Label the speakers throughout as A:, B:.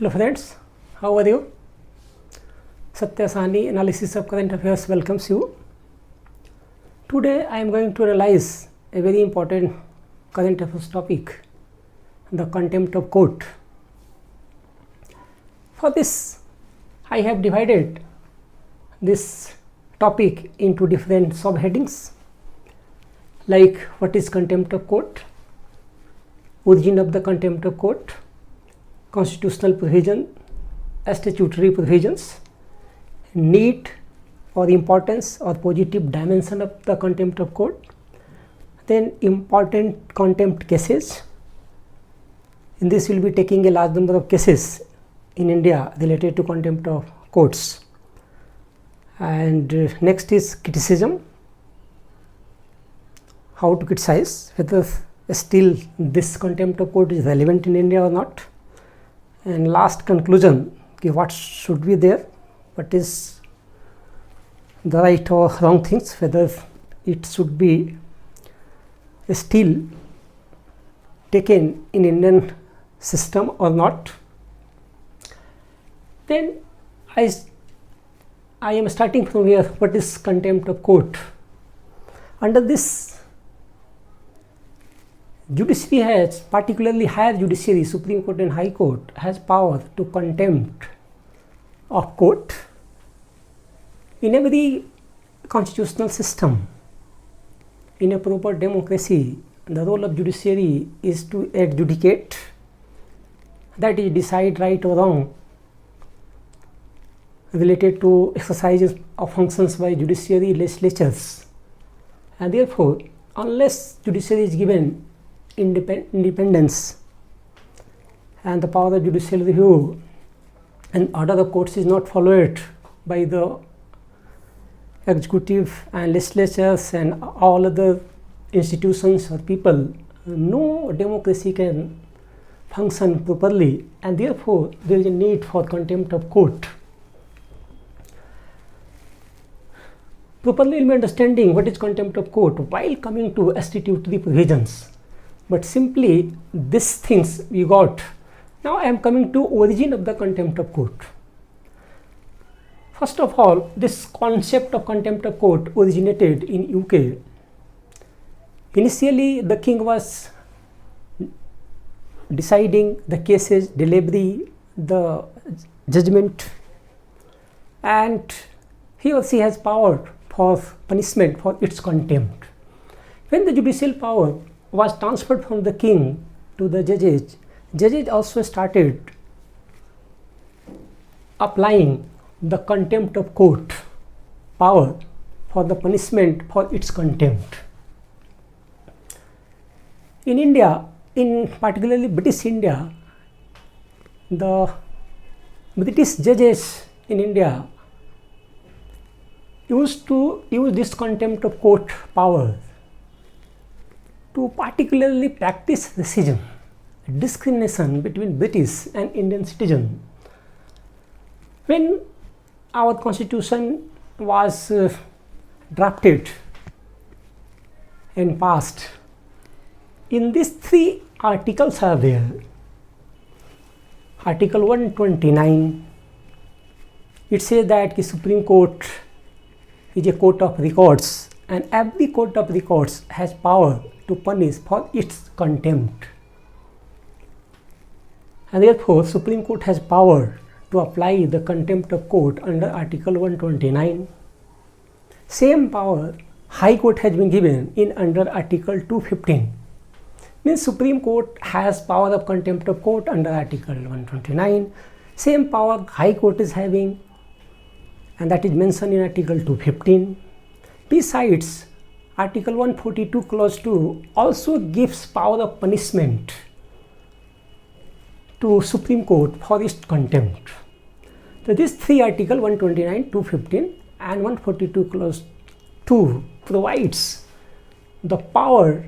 A: Hello friends, how are you? Satya Sani Analysis of Current Affairs welcomes you. Today I am going to analyze a very important current affairs topic, the contempt of court. For this, I have divided this topic into different subheadings like what is contempt of court, origin of the contempt of court, constitutional provision, statutory provisions, need or importance or positive dimension of the contempt of court, then important contempt cases. In this we will be taking a large number of cases in India related to contempt of courts. And next is criticism, how to criticize, whether still this contempt of court is relevant in India or not. And last conclusion, what should be there, what is the right or wrong things, whether it should be still taken in Indian system or not. Then I am starting from here. What is contempt of court? Under this, judiciary has, particularly higher judiciary, Supreme Court and High Court, has power to contempt of court. In every constitutional system, in a proper democracy, the role of judiciary is to adjudicate, that is, decide right or wrong related to exercises of functions by judiciary legislatures. And therefore, unless judiciary is given independence and the power of judicial review and order of courts is not followed by the executive and legislatures and all other institutions or people, no democracy can function properly, and therefore there is a need for contempt of court. Properly understanding what is contempt of court while coming to statutory provisions, but simply these things we got. Now I am coming to origin of the contempt of court. First of all, this concept of contempt of court originated in UK. Initially, the king was deciding the cases, delivery, the judgment, and he or she has power for punishment for its contempt. When the judicial power was transferred from the king to the judges, judges also started applying the contempt of court power for the punishment for its contempt. In India, in particularly British India, the British judges in India used to use this contempt of court power to particularly practice racism, discrimination between British and Indian citizens. When our constitution was drafted and passed, in these three articles are there. Article 129, it says that the Supreme Court is a court of records, and every court of records has power to punish for its contempt. And therefore, Supreme Court has power to apply the contempt of court under Article 129. Same power High Court has been given in under Article 215. Means Supreme Court has power of contempt of court under Article 129. Same power High Court is having, and that is mentioned in Article 215. Besides, Article 142 Clause 2 also gives power of punishment to Supreme Court for its contempt. So these three articles, 129, 215 and 142 Clause 2, provides the power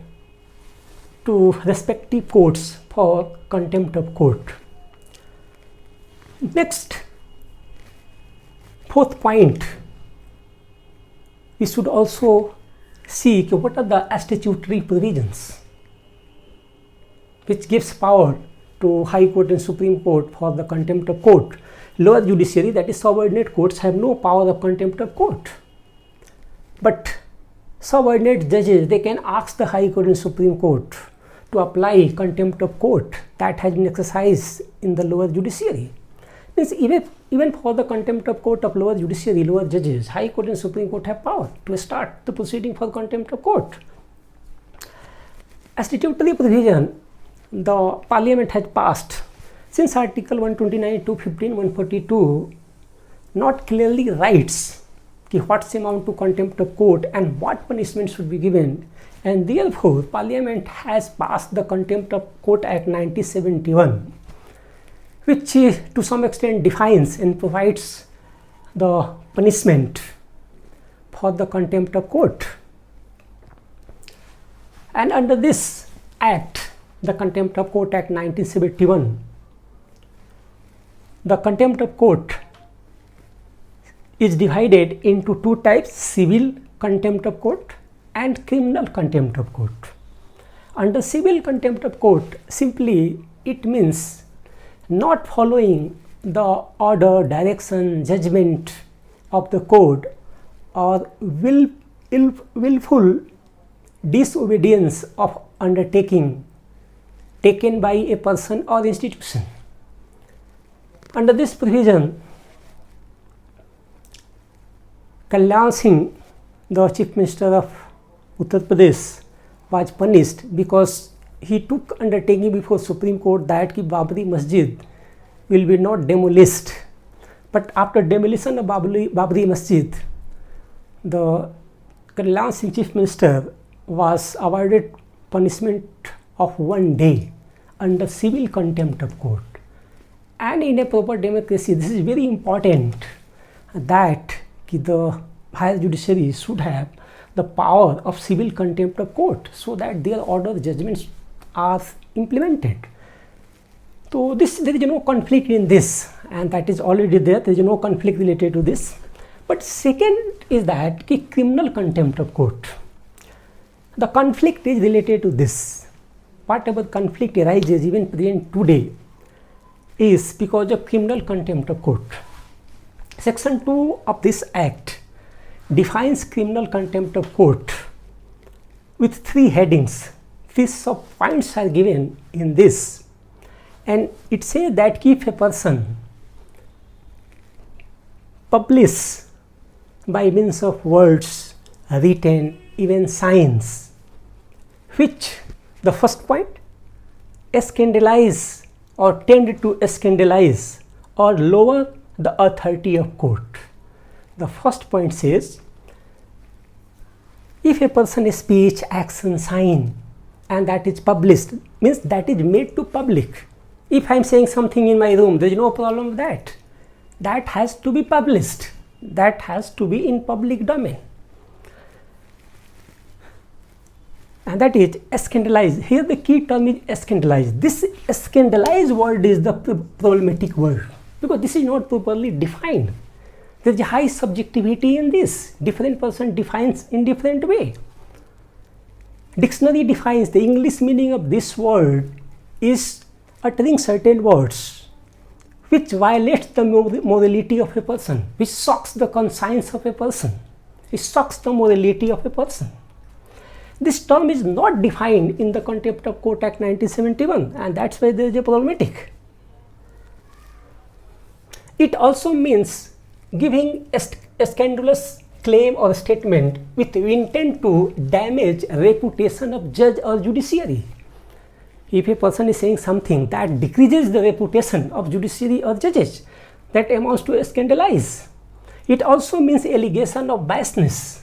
A: to respective courts for contempt of court. Next, fourth point, we should also see what are the statutory provisions which gives power to High Court and Supreme Court for the contempt of court. Lower judiciary, that is subordinate courts, have no power of contempt of court. But subordinate judges, they can ask the High Court and Supreme Court to apply contempt of court that has been exercised in the lower judiciary. Means even for the contempt of court of lower judiciary, lower judges, High Court and Supreme Court have power to start the proceeding for contempt of court. As statutory provision, the Parliament has passed, since Article 129, 215, 142 not clearly writes what's amount to contempt of court and what punishment should be given, and therefore Parliament has passed the Contempt of Court Act 1971, which to some extent defines and provides the punishment for the contempt of court. And under this act, the Contempt of Court Act 1971, the contempt of court is divided into two types: civil contempt of court and criminal contempt of court. Under civil contempt of court, simply it means not following the order, direction, judgment of the court, or willful disobedience of undertaking taken by a person or institution. Under this provision, Kalyan Singh, the Chief Minister of Uttar Pradesh, was punished because he took undertaking before Supreme Court that Babri Masjid will be not demolished. But after demolition of Babri Masjid, the Kalyan Singh Chief Minister was awarded punishment of 1 day under civil contempt of court. And in a proper democracy, this is very important that the higher judiciary should have the power of civil contempt of court so that their order judgments are implemented. So there is no conflict in this, and that is already there. There is no conflict related to this. But second is that criminal contempt of court. The conflict is related to this. Whatever conflict arises even present today is because of criminal contempt of court. Section 2 of this act defines criminal contempt of court with 3 headings. These points are given in this, and it says that if a person publish by means of words, written, even signs, which the first point, scandalize or tend to scandalize or lower the authority of court. The first point says, if a person speech, action, sign, and that is published, means that is made to public. If I am saying something in my room, there is no problem with that. That has to be published. That has to be in public domain. And that is scandalize. Here the key term is scandalize. This scandalize word is the problematic word because this is not properly defined. There is a high subjectivity in this. Different person defines in different way. Dictionary defines the English meaning of this word is uttering certain words which violates the morality of a person, which shocks the conscience of a person, which shocks the morality of a person. This term is not defined in the Contempt of Court Act 1971, and that's why there is a problematic. It also means giving a scandalous claim or statement with intent to damage reputation of judge or judiciary. If a person is saying something that decreases the reputation of judiciary or judges, that amounts to scandalize. It also means allegation of biasness.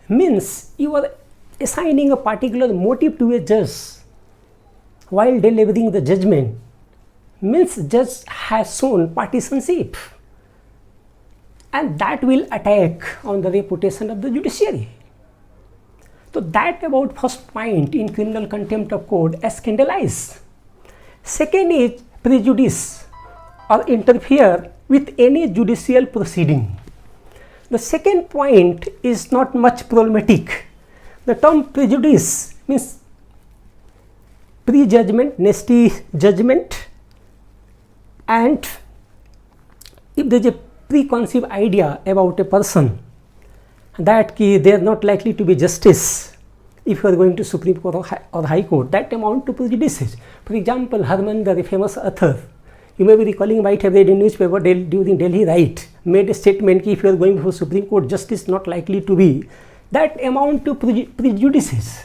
A: Means you are assigning a particular motive to a judge while delivering the judgment. Means judge has shown partisanship, and that will attack on the reputation of the judiciary. So that about first point in criminal contempt of court, scandalize. Second is prejudice or interfere with any judicial proceeding. The second point is not much problematic. The term prejudice means prejudgment, nasty judgment, and if there is a preconceived idea about a person that they are not likely to be justice if you are going to Supreme Court or High Court, that amount to prejudices. For example, Harmander, a famous author, you may be recalling, might have read in newspaper during Delhi riot, made a statement that if you are going before Supreme Court, justice not likely to be. That amount to prejudices.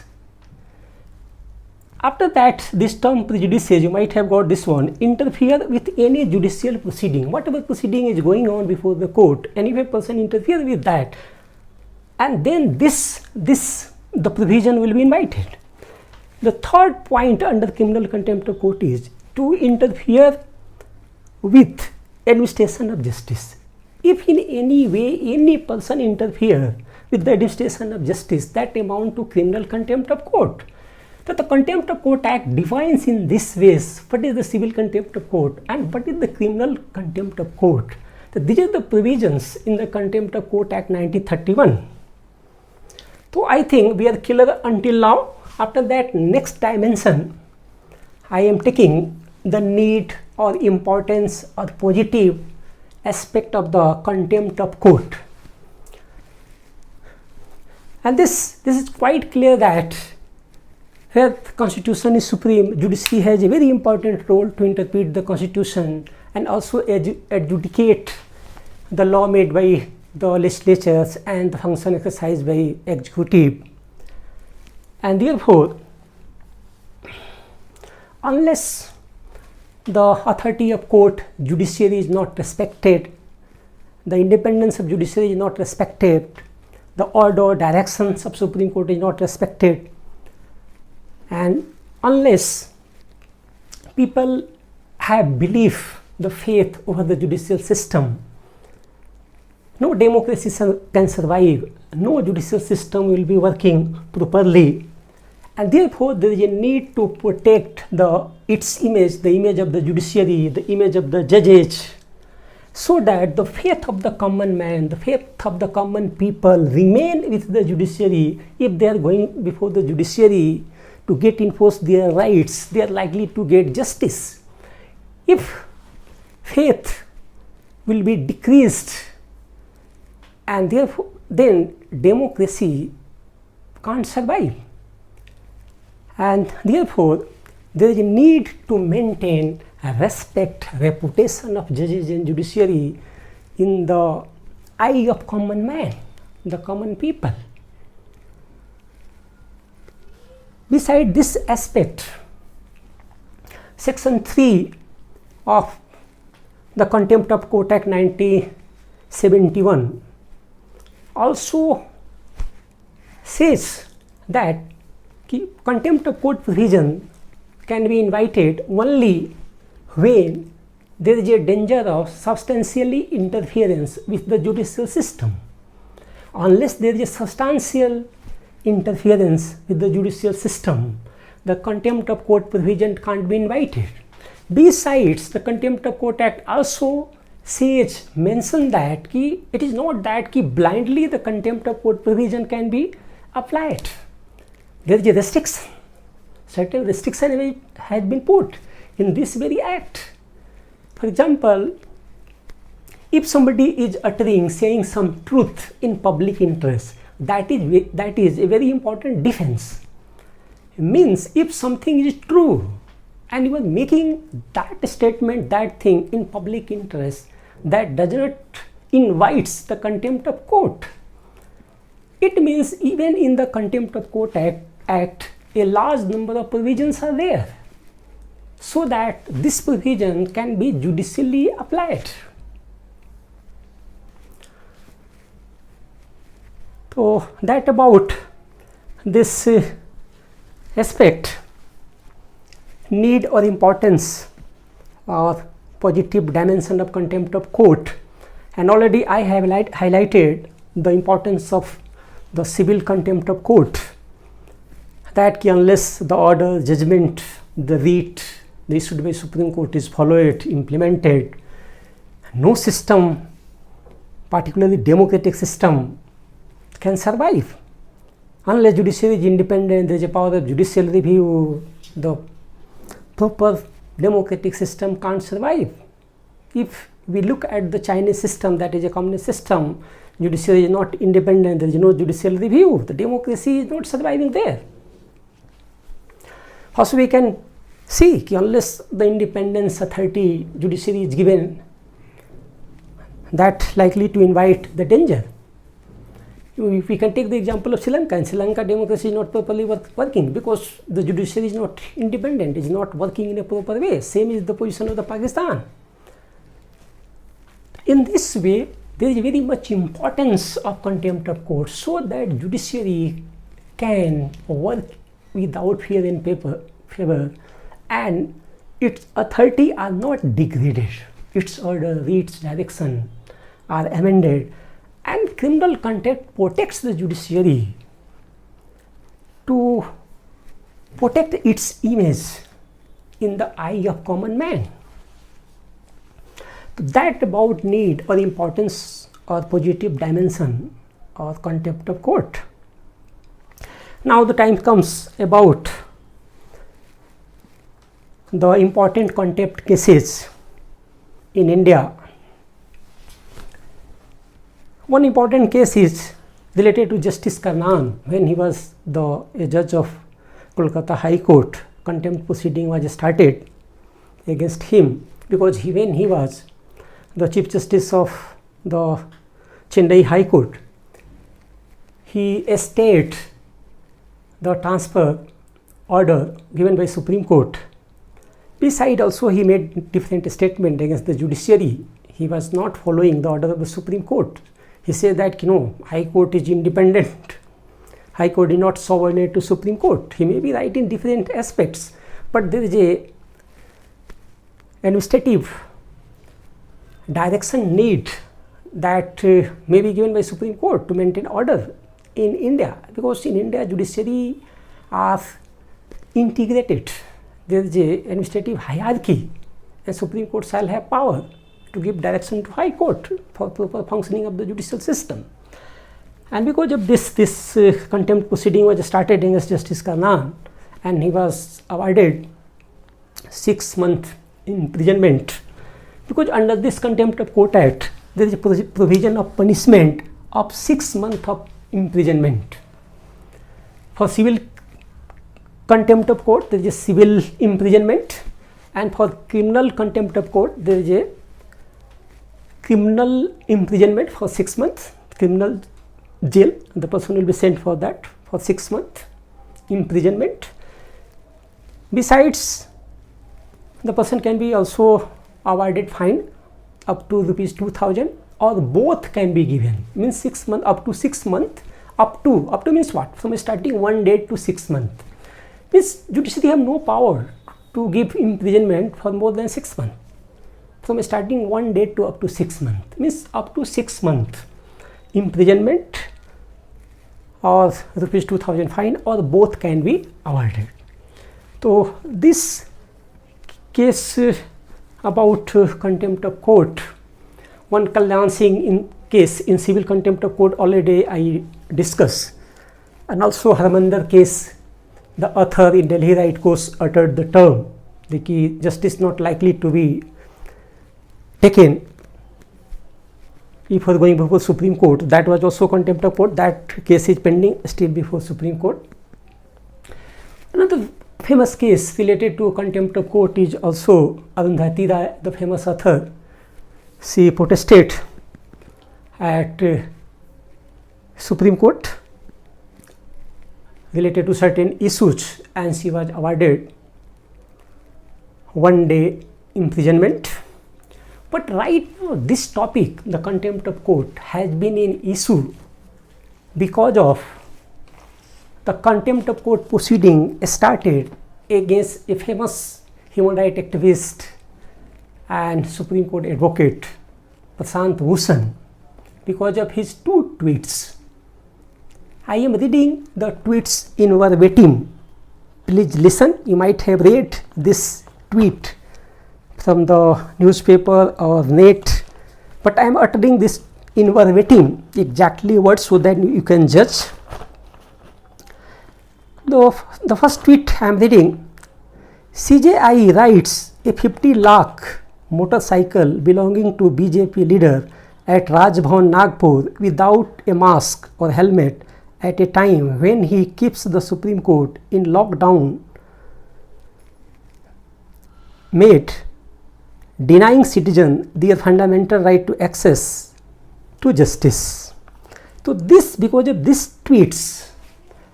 A: After that, this term prejudices, you might have got this one, interfere with any judicial proceeding. Whatever proceeding is going on before the court, and if a person interferes with that, and then the provision will be invited. The third point under criminal contempt of court is to interfere with administration of justice. If in any way any person interfere with the administration of justice, that amount to criminal contempt of court. So the Contempt of Court Act defines in this ways what is the civil contempt of court and what is the criminal contempt of court. So these are the provisions in the Contempt of Court Act 1931. So I think we are clear until now. After that, next dimension, I am taking the need or importance or positive aspect of the contempt of court. And this is quite clear that where the Constitution is supreme, judiciary has a very important role to interpret the Constitution and also adjudicate the law made by the legislatures and the function exercised by executive. And therefore, unless the authority of court, judiciary is not respected, the independence of judiciary is not respected, the order, directions of Supreme Court is not respected, and unless people have belief, the faith over the judicial system, no democracy can survive, no judicial system will be working properly, and therefore there is a need to protect its image, the image of the judiciary, the image of the judges, so that the faith of the common man, the faith of the common people remain with the judiciary. If they are going before the judiciary to get enforced their rights, they are likely to get justice. If faith will be decreased, and therefore then democracy can't survive, and therefore there is a need to maintain a respect, reputation of judges and judiciary in the eye of common man, the common people. Beside this aspect, Section 3 of the Contempt of Court Act 1971 also says that contempt of court provision can be invited only when there is a danger of substantially interference with the judicial system. Unless there is a substantial interference with the judicial system, the contempt of court provision can't be invited. Besides, the Contempt of Court Act also mention that it is not that blindly the contempt of court provision can be applied. There is a restriction. Certain restriction has been put in this very act. For example, if somebody is saying some truth in public interest, that is a very important defense. It means if something is true and you are making that statement, that thing in public interest, that does not invites the contempt of court. It means even in the Contempt of Court Act, a large number of provisions are there, so that this provision can be judicially applied. So that about this aspect, need or importance or positive dimension of contempt of court, and already I have highlighted the importance of the civil contempt of court, that unless the order, judgment, the writ, the issued by Supreme Court is followed, implemented, no system, particularly democratic system, can survive. Unless judiciary is independent, there is a power of judicial review, the proper democratic system can't survive. If we look at the Chinese system, that is a communist system, judiciary is not independent, there is no judicial review, the democracy is not surviving there. Also we can see unless the independence authority judiciary is given, that likely to invite the danger. If we can take the example of Sri Lanka, in Sri Lanka democracy is not properly working because the judiciary is not independent, is not working in a proper way. Same is the position of the Pakistan. In this way, there is very much importance of contempt of court so that judiciary can work without fear and favor, and its authority are not degraded, its order, its direction are amended, and criminal contempt protects the judiciary to protect its image in the eye of common man. That about need or importance or positive dimension or contempt of court. Now the time comes about the important contempt cases in India. One important case is related to Justice Karnan. When he was a judge of Kolkata High Court, contempt proceeding was started against him because when he was the Chief Justice of the Chennai High Court, he stayed the transfer order given by Supreme Court. Besides, also he made different statements against the judiciary. He was not following the order of the Supreme Court. He said that High Court is independent. High Court is not subordinate to Supreme Court. He may be right in different aspects, but there is a administrative direction need that may be given by Supreme Court to maintain order in India, because in India judiciary are integrated. There is a administrative hierarchy, and Supreme Court shall have power to give direction to High Court for proper functioning of the judicial system. And because of this contempt proceeding was started against Justice Karnan, and he was awarded 6 months imprisonment, because under this Contempt of Court Act there is a provision of punishment of 6 months of imprisonment. For civil contempt of court there is a civil imprisonment, and for criminal contempt of court there is a criminal imprisonment for 6 months, criminal jail. The person will be sent for that for 6 months imprisonment. Besides, the person can be also awarded fine up to rupees 2,000, or both can be given. Means 6 months up to 6 months. Up to means what? From starting 1 day to 6 months. Means judiciary have no power to give imprisonment for more than 6 months. From starting 1 day to up to 6 months. Means up to 6 months imprisonment or rupees 2,000 fine, or both can be awarded. So this case about contempt of court, one Kalyan Singh case in civil contempt of court already I discussed, and also Harmander case, the author in Delhi Right Course uttered the term that justice not likely to be taken if we are going before Supreme Court. That was also contempt of court. That case is pending still before Supreme Court. Another famous case related to contempt of court is also Arundhati Roy, the famous author. She protested at Supreme Court related to certain issues, and she was awarded 1 day imprisonment. But right now this topic, the contempt of court, has been in issue because of the contempt of court proceeding started against a famous human rights activist and Supreme Court advocate Prashant Bhushan because of his 2 tweets. I am reading the tweets in verbatim. Please listen. You might have read this tweet from the newspaper or net, but I am uttering this in verbatim, exactly words, so that you can judge. The first tweet I am reading. CJI rides a 50 lakh motorcycle belonging to BJP leader at Raj Bhavan Nagpur without a mask or helmet at a time when he keeps the Supreme Court in lockdown, made denying citizens their fundamental right to access to justice. So this, because of these tweets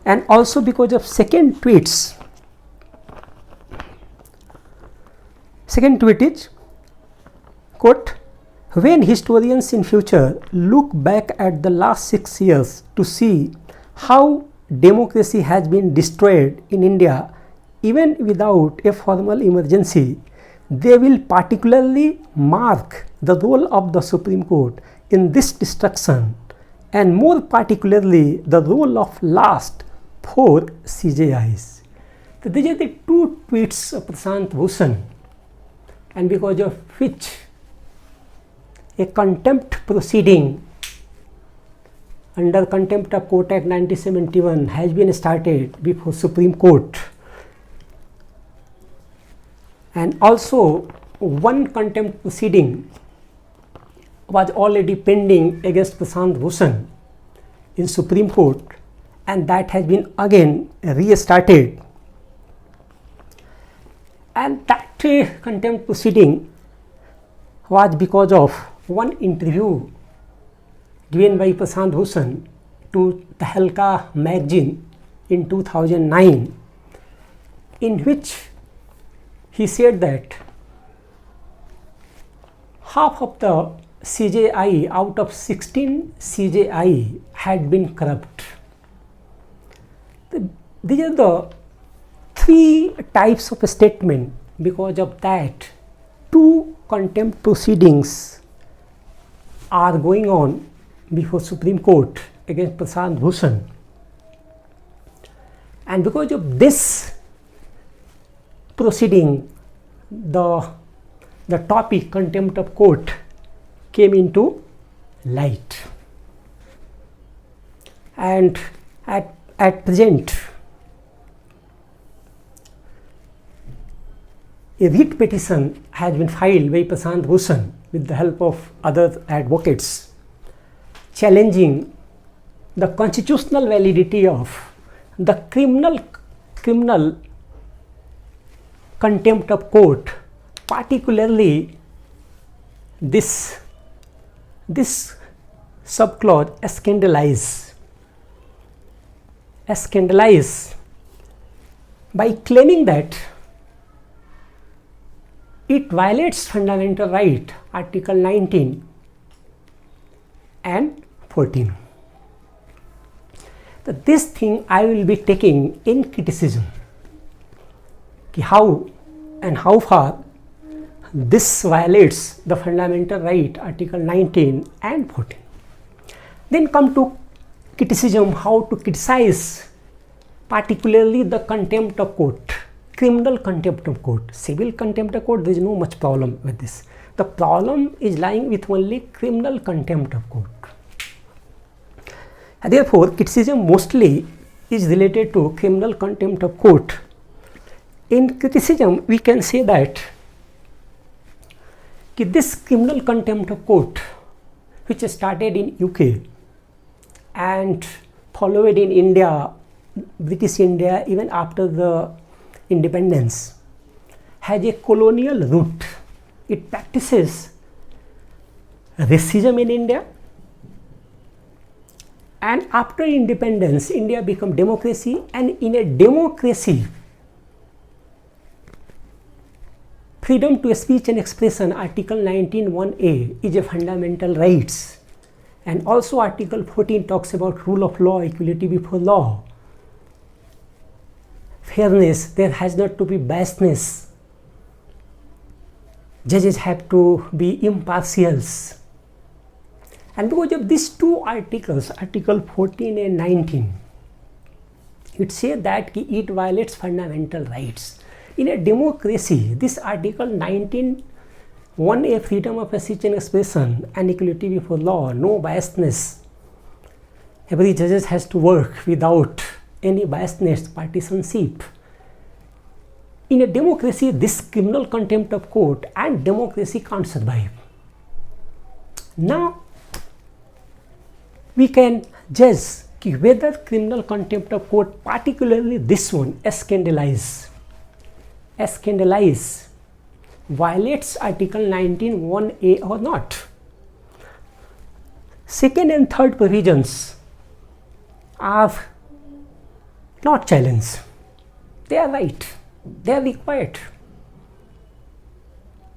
A: and also because of second tweet is, quote, when historians in future look back at the last 6 years to see how democracy has been destroyed in India even without a formal emergency, they will particularly mark the role of the Supreme Court in this destruction, and more particularly the role of last 4 CJIs. So these are the 2 tweets of Prashant Bhushan, and because of which a contempt proceeding under Contempt of Court Act 1971 has been started before Supreme Court, and also one contempt proceeding was already pending against Prashant Bhushan in Supreme Court, and that has been again restarted. And that contempt proceeding was because of one interview given by Prashant Bhushan to Tahalka magazine in 2009, in which he said that half of the CJI out of 16 CJI had been corrupt. These are the 3 types of statement. Because of that, 2 contempt proceedings are going on before Supreme Court against Prashant Bhushan, and because of this proceeding, the topic contempt of court came into light, and at present a writ petition has been filed by Prashant Bhushan with the help of other advocates, challenging the constitutional validity of the criminal contempt of court, particularly this subclause scandalize by claiming that it violates fundamental right, Article 19 and 14. So this thing I will be taking in criticism, how and how far this violates the fundamental right, Article 19 and 14. Then come to criticism, how to criticize particularly the contempt of court, criminal contempt of court. Civil contempt of court, there is no much problem with this. The problem is lying with only criminal contempt of court. And therefore, criticism mostly is related to criminal contempt of court. In criticism, we can say that this criminal contempt of court, which started in UK and followed in India, British India, even after the independence, has a colonial root. It practices racism in India, and after independence, India became democracy, and in a democracy, freedom to speech and expression, Article 19(1)(a) is a fundamental rights, and also Article 14 talks about rule of law, equality before law, fairness, there has not to be biasness, judges have to be impartial. And because of these 2 articles, Article 14 and 19, it says that it violates fundamental rights. In a democracy, this Article 19(1)(a), freedom of speech and expression and equality before law, no biasness. Every judge has to work without any biasness, partisanship. in a democracy, this criminal contempt of court and democracy can't survive. Now, we can judge whether criminal contempt of court, particularly this one, scandalize, violates Article 19(1)(a) or not. Second and third provisions are not challenged. They are right. They are required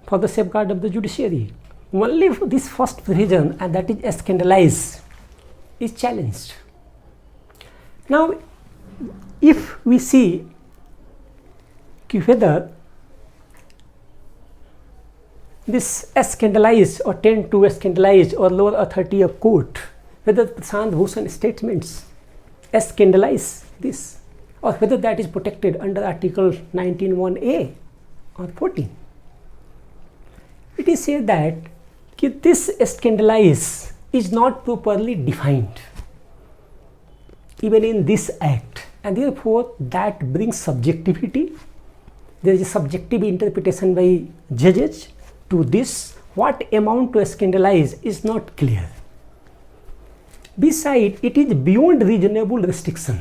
A: for the safeguard of the judiciary. Only for this first provision, and that is scandalize, is challenged. Now, if we see whether this scandalize or tend to scandalize or lower authority of court, whether Prashant Bhushan statements scandalize this, or whether that is protected under Article 19(1)(a) or 14. It is said that this scandalize is not properly defined even in this act, and therefore that brings subjectivity. There is a subjective interpretation by judges to this. What amount to scandalize is not clear. Besides, it is beyond reasonable restriction.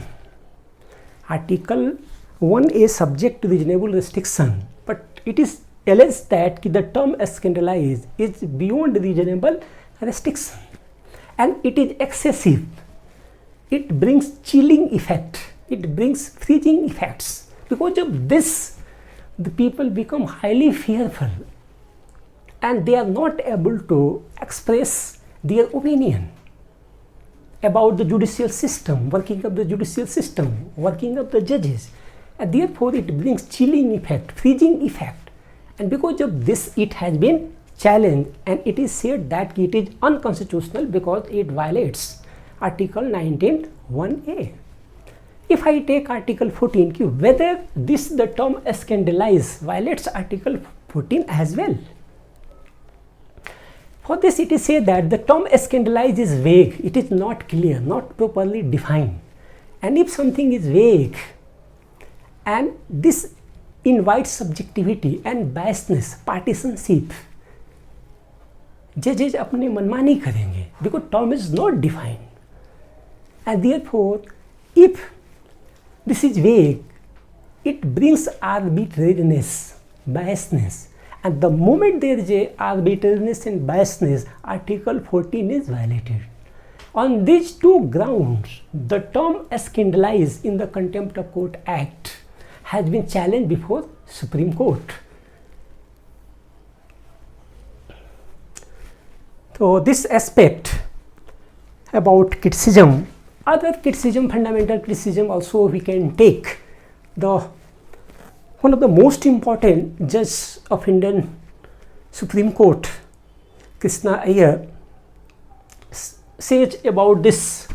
A: Article 1(a) subject to reasonable restriction, but it is alleged that the term scandalize is beyond reasonable restriction and it is excessive. It brings chilling effect. It brings freezing effects. Because of this, the people become highly fearful and they are not able to express their opinion about the judicial system, working of the judicial system, working of the judges, and therefore it brings chilling effect, freezing effect, and because of this it has been challenged, and it is said that it is unconstitutional because it violates Article 19(1)(a). If I take Article 14, whether the term scandalize violates Article 14 as well. For this, it is said that the term scandalize is vague. It is not clear, not properly defined. And if something is vague, and this invites subjectivity and biasness, partisanship, judges अपने मनमानी करेंगे because term is not defined. And therefore, if this is vague, it brings arbitrariness, biasness. And the moment there is a arbitrariness and biasness, Article 14 is violated. On these two grounds, the term scandalize in the Contempt of Court Act has been challenged before Supreme Court. So this aspect about criticism, other criticism, fundamental criticism also we can take. One of the most important judges of Indian Supreme Court, Krishna Iyer, says about this,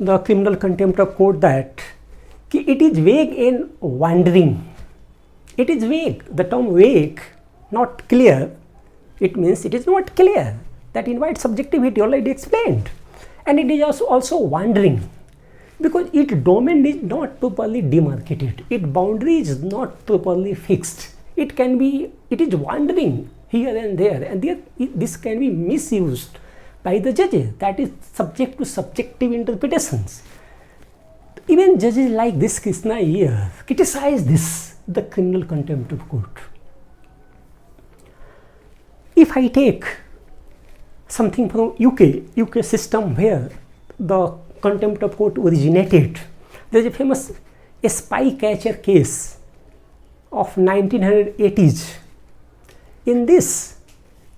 A: the criminal contempt of court, that it is vague and wandering. It is vague. The term vague, not clear, it means it is not clear. That invites subjectivity, already explained. And it is also wandering, because its domain is not properly demarcated, its boundary is not properly fixed. It is wandering here and there, and this can be misused by the judges. That is subject to subjective interpretations. Even judges like this Krishna Iyer criticize this, the criminal contempt of court. If I take something from UK system where the contempt of court originated, there is a famous spy catcher case of 1980s. In this,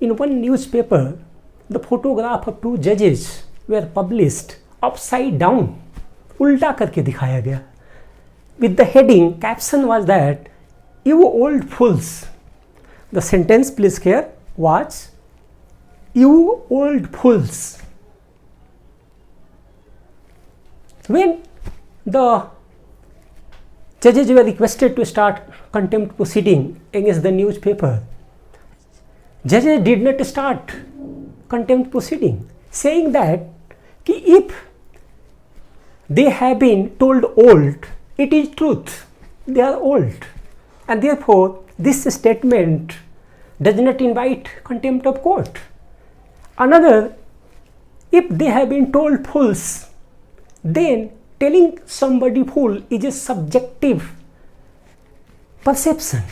A: in one newspaper, the photograph of two judges were published upside down, उल्टा करके दिखाया गया. With the heading, caption was that, "You old fools." The sentence, please here, was, "You old fools." When the judges were requested to start contempt proceeding against the newspaper, judges did not start contempt proceeding, saying that if they have been told old, it is truth, they are old. and therefore this statement does not invite contempt of court. Another, if they have been told fools, then telling somebody fool is a subjective perception,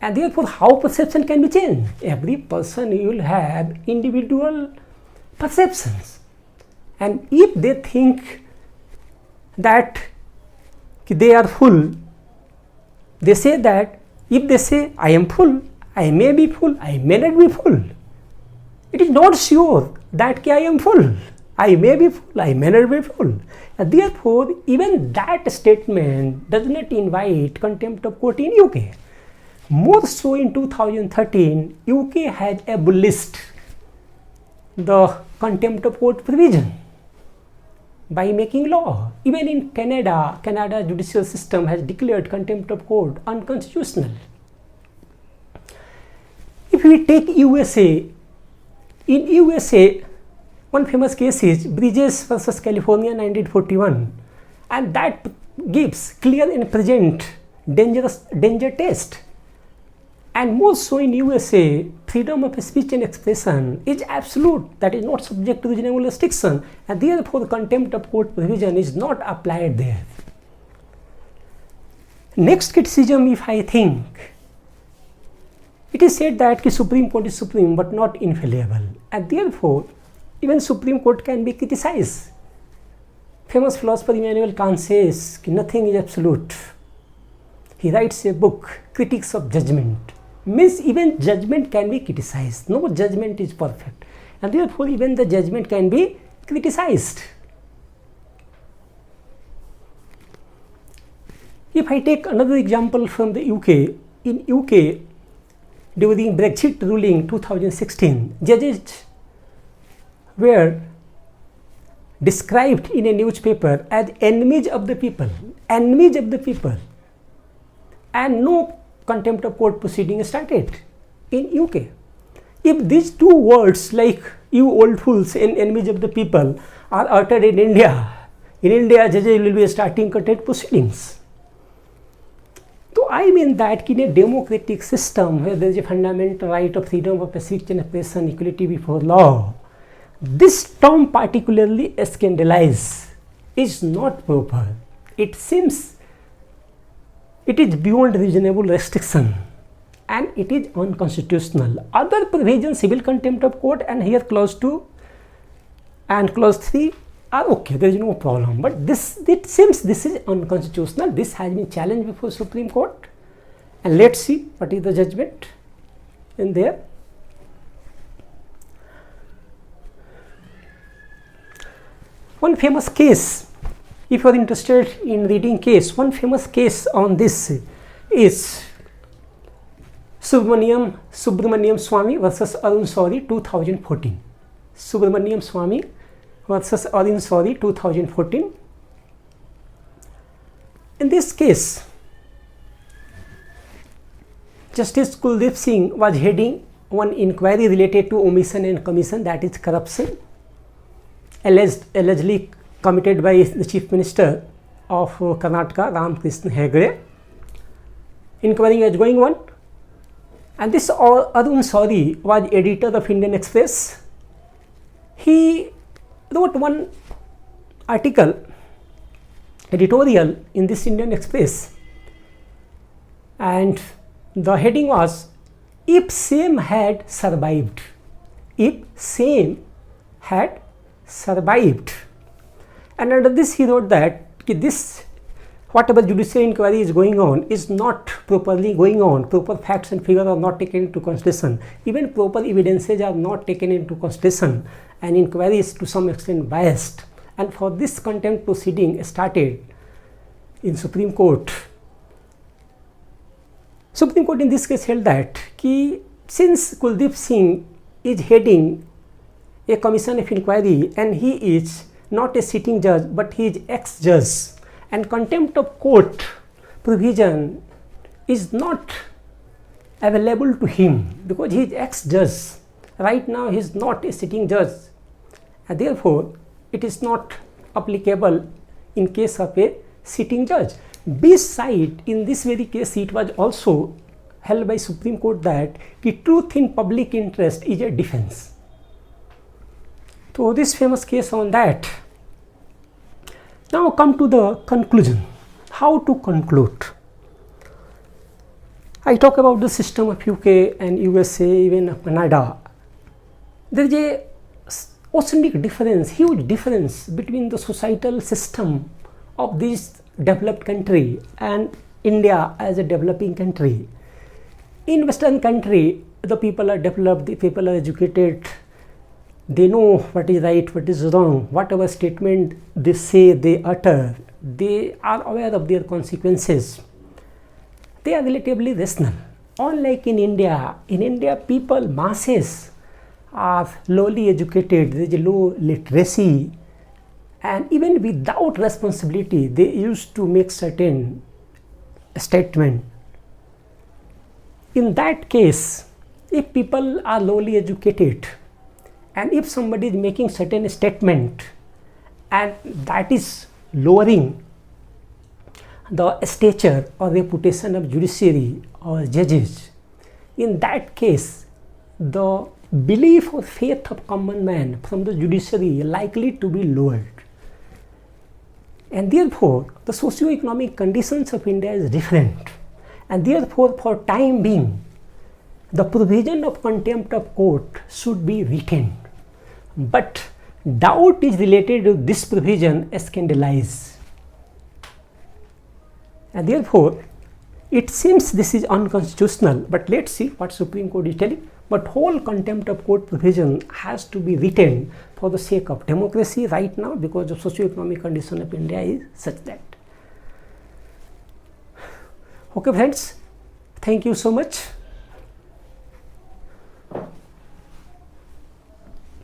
A: and therefore how perception can be changed? Every person will have individual perceptions, and if they think that they are full, they say that if they say I am full, I may be full, I may not be full. It is not sure that I am full, I may be full, I may not be full. And therefore, even that statement does not invite contempt of court in UK. More so in 2013, UK has abolished the contempt of court provision by making law. Even in Canada, judicial system has declared contempt of court unconstitutional. If we take USA, in USA, one famous case is Bridges versus California 1941, and that gives clear and present danger test. And more so in USA, freedom of speech and expression is absolute, that is not subject to reasonable restriction, and therefore contempt of court provision is not applied there. Next criticism, if I think, it is said that the Supreme Court is supreme but not infallible, and therefore even Supreme Court can be criticized. Famous philosopher Immanuel Kant says nothing is absolute. He writes a book, Critics of Judgment. Means even judgment can be criticized. No judgment is perfect, and therefore even the judgment can be criticized. If I take another example from the UK, in UK during Brexit ruling 2016, judges were described in a newspaper as enemies of the people, and no contempt of court proceeding started in UK. If these two words like you old fools and enemies of the people are uttered in India judges will be starting contempt proceedings. So I mean that in a democratic system where there is a fundamental right of freedom of speech and expression, equality before law, this term particularly scandalize is not proper. It seems it is beyond reasonable restriction and it is unconstitutional. Other provisions, civil contempt of court and here clause 2 and clause 3 are okay, there is no problem. But it seems this is unconstitutional. This has been challenged before Supreme Court, and let's see what is the judgment in there. One famous case, if you are interested in reading case, one famous case on this is Subramaniam Swamy versus Arun Shourie 2014. Subramaniam Swamy versus Arun Shourie 2014. In this case, Justice Kuldeep Singh was heading one inquiry related to omission and commission, that is corruption, allegedly committed by the Chief Minister of Karnataka, Ramakrishna Hegde. Inquiry was going on, and this Arun Shourie was editor of Indian Express. He wrote one editorial in this Indian Express, and the heading was, if same had survived. If same had survived. And under this he wrote that this whatever judicial inquiry is going on is not properly going on, proper facts and figures are not taken into consideration, even proper evidences are not taken into consideration, and inquiry is to some extent biased, and for this contempt proceeding started in Supreme Court. Supreme Court in this case held that since Kuldeep Singh is heading a commission of inquiry and he is not a sitting judge but he is ex-judge, and contempt of court provision is not available to him because he is ex-judge. Right now he is not a sitting judge, and therefore it is not applicable in case of a sitting judge. Beside, in this very case, it was also held by Supreme Court that the truth in public interest is a defense. So this famous case on that. Now come to the conclusion. How to conclude? I talk about the system of UK and USA, even Canada. There is a oceanic difference, huge difference between the societal system of this developed country and India as a developing country. In Western country, the people are developed, the people are educated, they know what is right, what is wrong, whatever statement they say, they utter, they are aware of their consequences. They are relatively rational. Unlike in India people, masses are lowly educated, there is a low literacy, and even without responsibility, they used to make certain statement. In that case, if people are lowly educated, and if somebody is making certain statement and that is lowering the stature or reputation of judiciary or judges, in that case the belief or faith of common man from the judiciary is likely to be lowered. And therefore the socio-economic conditions of India is different, and therefore for time being the provision of contempt of court should be retained. But doubt is related to this provision scandalize, and therefore it seems this is unconstitutional. But let's see what Supreme Court is telling. But whole contempt of court provision has to be retained for the sake of democracy right now, because the socio-economic condition of India is such that. Okay friends, thank you so much.